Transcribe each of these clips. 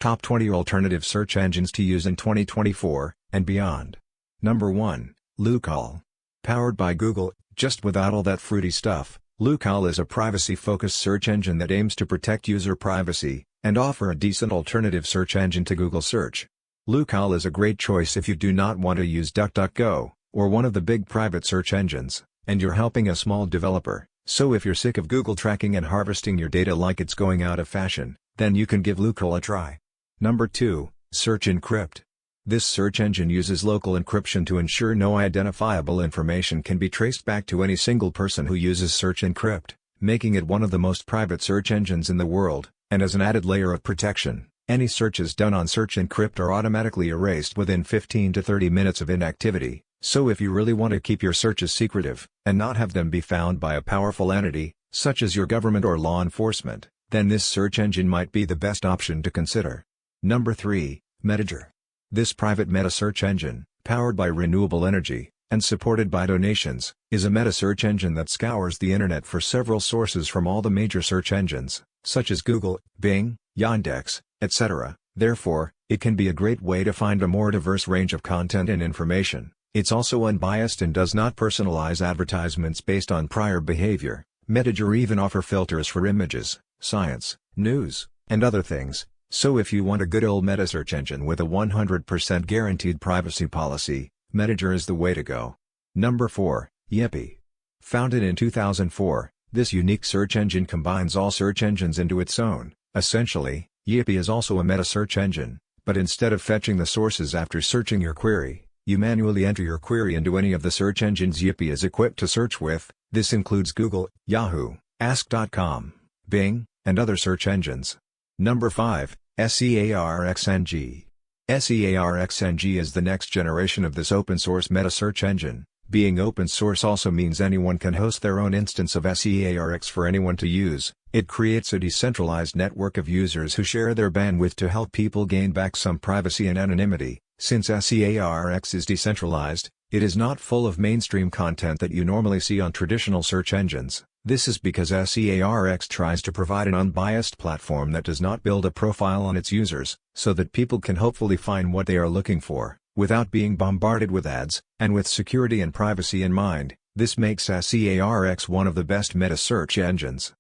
Top 20 Alternative Search Engines to Use in 2024, and Beyond. Number 1, Lookowl. Powered by Google, just without all that fruity stuff, Lookowl is a privacy-focused search engine that aims to protect user privacy, and offer a decent alternative search engine to Google Search. Lookowl is a great choice if you do not want to use DuckDuckGo, or one of the big private search engines, and you're helping a small developer. So if you're sick of Google tracking and harvesting your data like it's going out of fashion, then you can give Lookowl a try. Number 2, Search Encrypt. This search engine uses local encryption to ensure no identifiable information can be traced back to any single person who uses Search Encrypt, making it one of the most private search engines in the world, and as an added layer of protection, any searches done on Search Encrypt are automatically erased within 15 to 30 minutes of inactivity, so if you really want to keep your searches secretive, and not have them be found by a powerful entity, such as your government or law enforcement, then this search engine might be the best option to consider. Number 3, Metager. This private meta search engine, powered by renewable energy, and supported by donations, is a meta search engine that scours the internet for several sources from all the major search engines, such as Google, Bing, Yandex, etc. Therefore, it can be a great way to find a more diverse range of content and information. It's also unbiased and does not personalize advertisements based on prior behavior. Metager even offer filters for images, science, news, and other things. So if you want a good old meta search engine with a 100% guaranteed privacy policy, Metager is the way to go. Number 4, Yeppy. Founded in 2004, this unique search engine combines all search engines into its own. Essentially, Yeppy is also a meta search engine, but instead of fetching the sources after searching your query, you manually enter your query into any of the search engines Yeppy is equipped to search with. This includes Google, Yahoo, Ask.com, Bing, and other search engines. Number 5, SEARXNG. SEARXNG is the next generation of this open-source meta search engine. Being open source also means anyone can host their own instance of SEARX for anyone to use. It creates a decentralized network of users who share their bandwidth to help people gain back some privacy and anonymity. Since SEARX is decentralized, it is not full of mainstream content that you normally see on traditional search engines. This is because SEARX tries to provide an unbiased platform that does not build a profile on its users, so that people can hopefully find what they are looking for, without being bombarded with ads, and with security and privacy in mind. This makes SEARX one of the best meta search engines.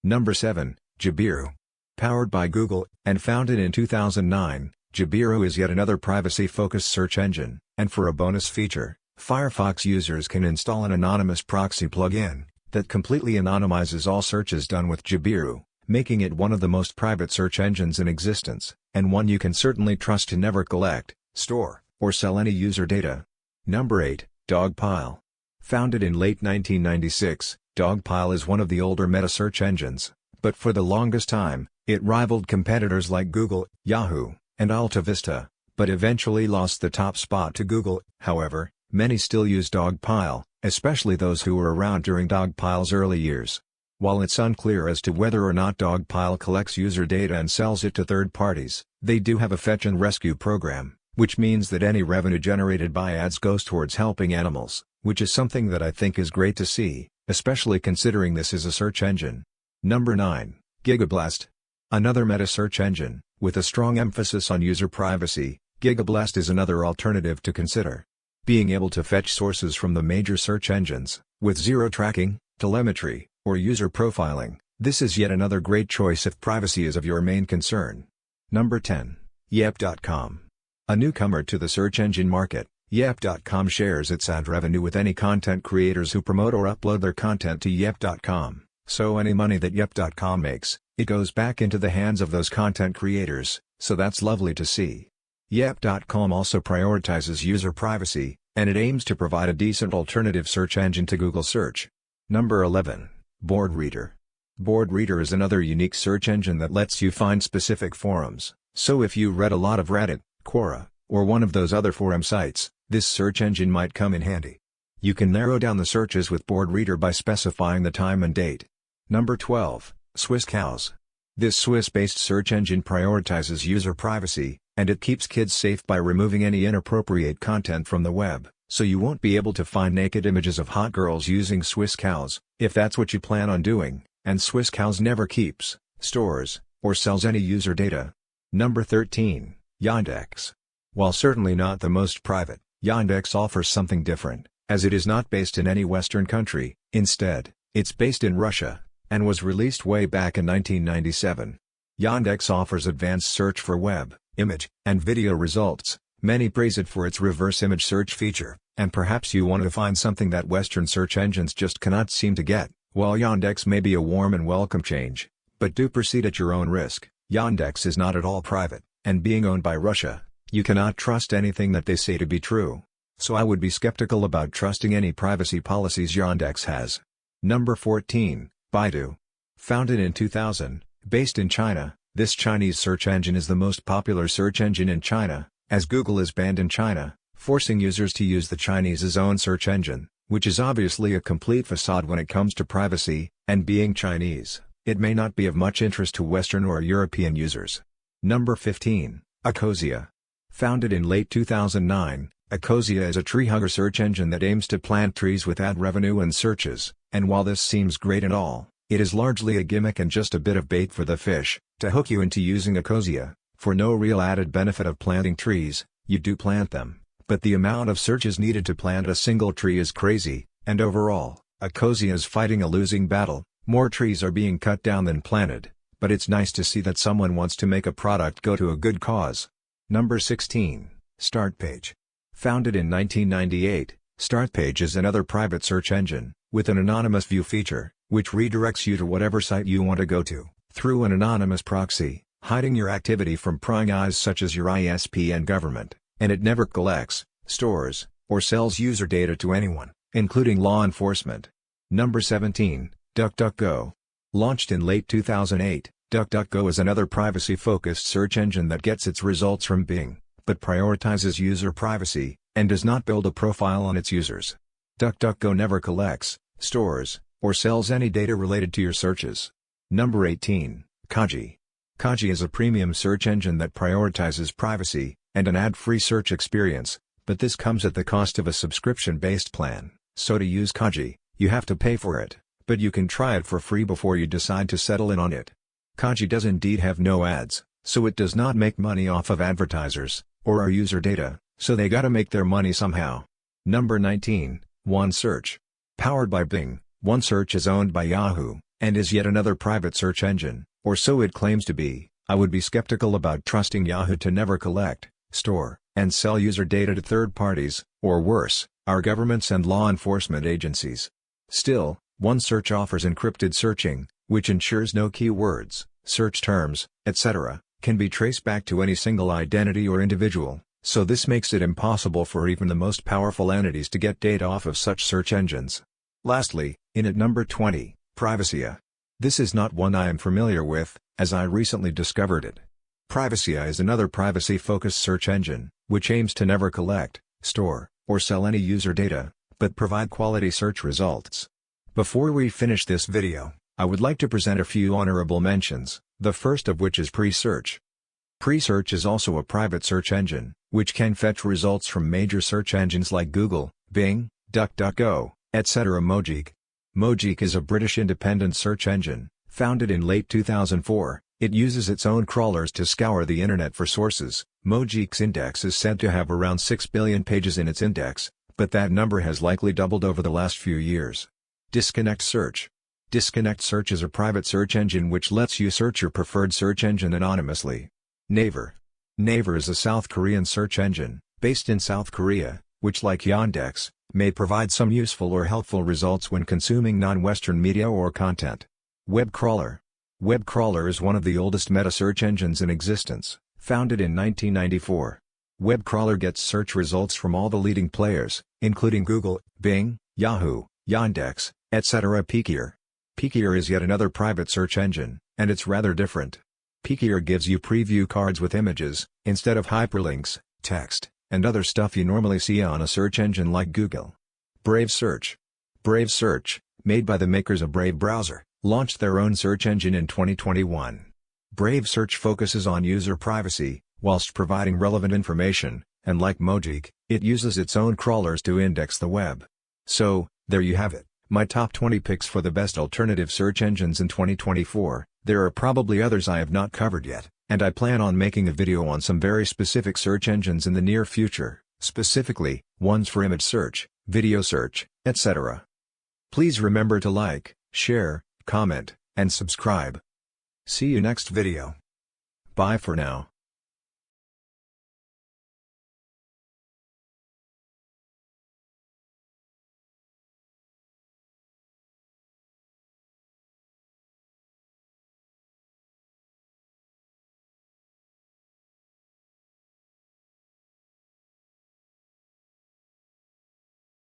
Number 7, Jabiru. Powered by Google, and founded in 2009, Jabiru is yet another privacy-focused search engine, and for a bonus feature, Firefox users can install an anonymous proxy plugin that completely anonymizes all searches done with Jabiru, making it one of the most private search engines in existence, and one you can certainly trust to never collect, store, or sell any user data. Number 8, Dogpile. Founded in late 1996, Dogpile is one of the older meta search engines, but for the longest time, it rivaled competitors like Google, Yahoo, and AltaVista, but eventually lost the top spot to Google. However, many still use Dogpile, especially those who were around during Dogpile's early years. While it's unclear as to whether or not Dogpile collects user data and sells it to third parties, they do have a fetch and rescue program, which means that any revenue generated by ads goes towards helping animals, which is something that I think is great to see, especially considering this is a search engine. Number 9, Gigablast. Another meta search engine, with a strong emphasis on user privacy, Gigablast is another alternative to consider. Being able to fetch sources from the major search engines, with zero tracking, telemetry, or user profiling, this is yet another great choice if privacy is of your main concern. Number 10, Yep.com. A newcomer to the search engine market, Yep.com shares its ad revenue with any content creators who promote or upload their content to Yep.com, so any money that Yep.com makes, it goes back into the hands of those content creators, so that's lovely to see. Yep.com also prioritizes user privacy, and it aims to provide a decent alternative search engine to Google Search. Number 11, BoardReader. BoardReader is another unique search engine that lets you find specific forums, so if you read a lot of Reddit, Quora, or one of those other forum sites, this search engine might come in handy. You can narrow down the searches with BoardReader by specifying the time and date. Number 12, Swisscows. This Swiss-based search engine prioritizes user privacy, and it keeps kids safe by removing any inappropriate content from the web, so you won't be able to find naked images of hot girls using Swisscows, if that's what you plan on doing, and Swisscows never keeps, stores, or sells any user data. Number 13, Yandex. While certainly not the most private, Yandex offers something different, as it is not based in any Western country. Instead, it's based in Russia, and was released way back in 1997. Yandex offers advanced search for web, image, and video results. Many praise it for its reverse image search feature, and perhaps you want to find something that Western search engines just cannot seem to get. While Yandex may be a warm and welcome change, but do proceed at your own risk. Yandex is not at all private, and being owned by Russia, you cannot trust anything that they say to be true. So I would be skeptical about trusting any privacy policies Yandex has. Number 14, Baidu. Founded in 2000, based in China, this Chinese search engine is the most popular search engine in China, as Google is banned in China, forcing users to use the Chinese's own search engine, which is obviously a complete facade when it comes to privacy, and being Chinese, it may not be of much interest to Western or European users. Number 15, Ecosia. Founded in late 2009, Ecosia is a tree hugger search engine that aims to plant trees with ad revenue and searches, and while this seems great and all, it is largely a gimmick and just a bit of bait for the fish, to hook you into using Ecosia. For no real added benefit of planting trees, you do plant them, but the amount of searches needed to plant a single tree is crazy, and overall, Ecosia is fighting a losing battle. More trees are being cut down than planted, but it's nice to see that someone wants to make a product go to a good cause. Number 16, Startpage. Founded in 1998, Startpage is another private search engine, with an anonymous view feature, which redirects you to whatever site you want to go to, through an anonymous proxy, hiding your activity from prying eyes such as your ISP and government, and it never collects, stores, or sells user data to anyone, including law enforcement. Number 17, DuckDuckGo. Launched in late 2008, DuckDuckGo is another privacy-focused search engine that gets its results from Bing, but prioritizes user privacy, and does not build a profile on its users. DuckDuckGo never collects, stores, or sells any data related to your searches. Number 18, Kaji. Kaji is a premium search engine that prioritizes privacy, and an ad-free search experience, but this comes at the cost of a subscription-based plan, so to use Kaji, you have to pay for it, but you can try it for free before you decide to settle in on it. Kaji does indeed have no ads, so it does not make money off of advertisers, or our user data, so they gotta make their money somehow. Number 19, OneSearch. Powered by Bing, OneSearch is owned by Yahoo, and is yet another private search engine, or so it claims to be. I would be skeptical about trusting Yahoo to never collect, store, and sell user data to third parties, or worse, our governments and law enforcement agencies. Still, OneSearch offers encrypted searching, which ensures no keywords, search terms, etc., can be traced back to any single identity or individual, so this makes it impossible for even the most powerful entities to get data off of such search engines. Lastly, in at number 20, Privacia. This is not one I am familiar with, as I recently discovered it. Privacia is another privacy-focused search engine, which aims to never collect, store, or sell any user data, but provide quality search results. Before we finish this video, I would like to present a few honorable mentions, the first of which is Presearch. Presearch is also a private search engine, which can fetch results from major search engines like Google, Bing, DuckDuckGo, etc. Mojik. Mojik is a British independent search engine, founded in late 2004. It uses its own crawlers to scour the internet for sources. Mojik's index is said to have around 6 billion pages in its index, but that number has likely doubled over the last few years. Disconnect Search. Disconnect Search is a private search engine which lets you search your preferred search engine anonymously. Naver. Naver is a South Korean search engine, based in South Korea, which like Yandex, may provide some useful or helpful results when consuming non-Western media or content. WebCrawler. WebCrawler is one of the oldest meta search engines in existence, founded in 1994. WebCrawler gets search results from all the leading players, including Google, Bing, Yahoo, Yandex, etc. Peekier. Peekier is yet another private search engine, and it's rather different. Peekier gives you preview cards with images, instead of hyperlinks, text, and other stuff you normally see on a search engine like Google. Brave Search. Brave Search, made by the makers of Brave Browser, launched their own search engine in 2021. Brave Search focuses on user privacy, whilst providing relevant information, and like Mojik, it uses its own crawlers to index the web. So, there you have it, my top 20 picks for the best alternative search engines in 2024. There are probably others I have not covered yet, and I plan on making a video on some very specific search engines in the near future, specifically, ones for image search, video search, etc. Please remember to like, share, comment, and subscribe. See you next video. Bye for now.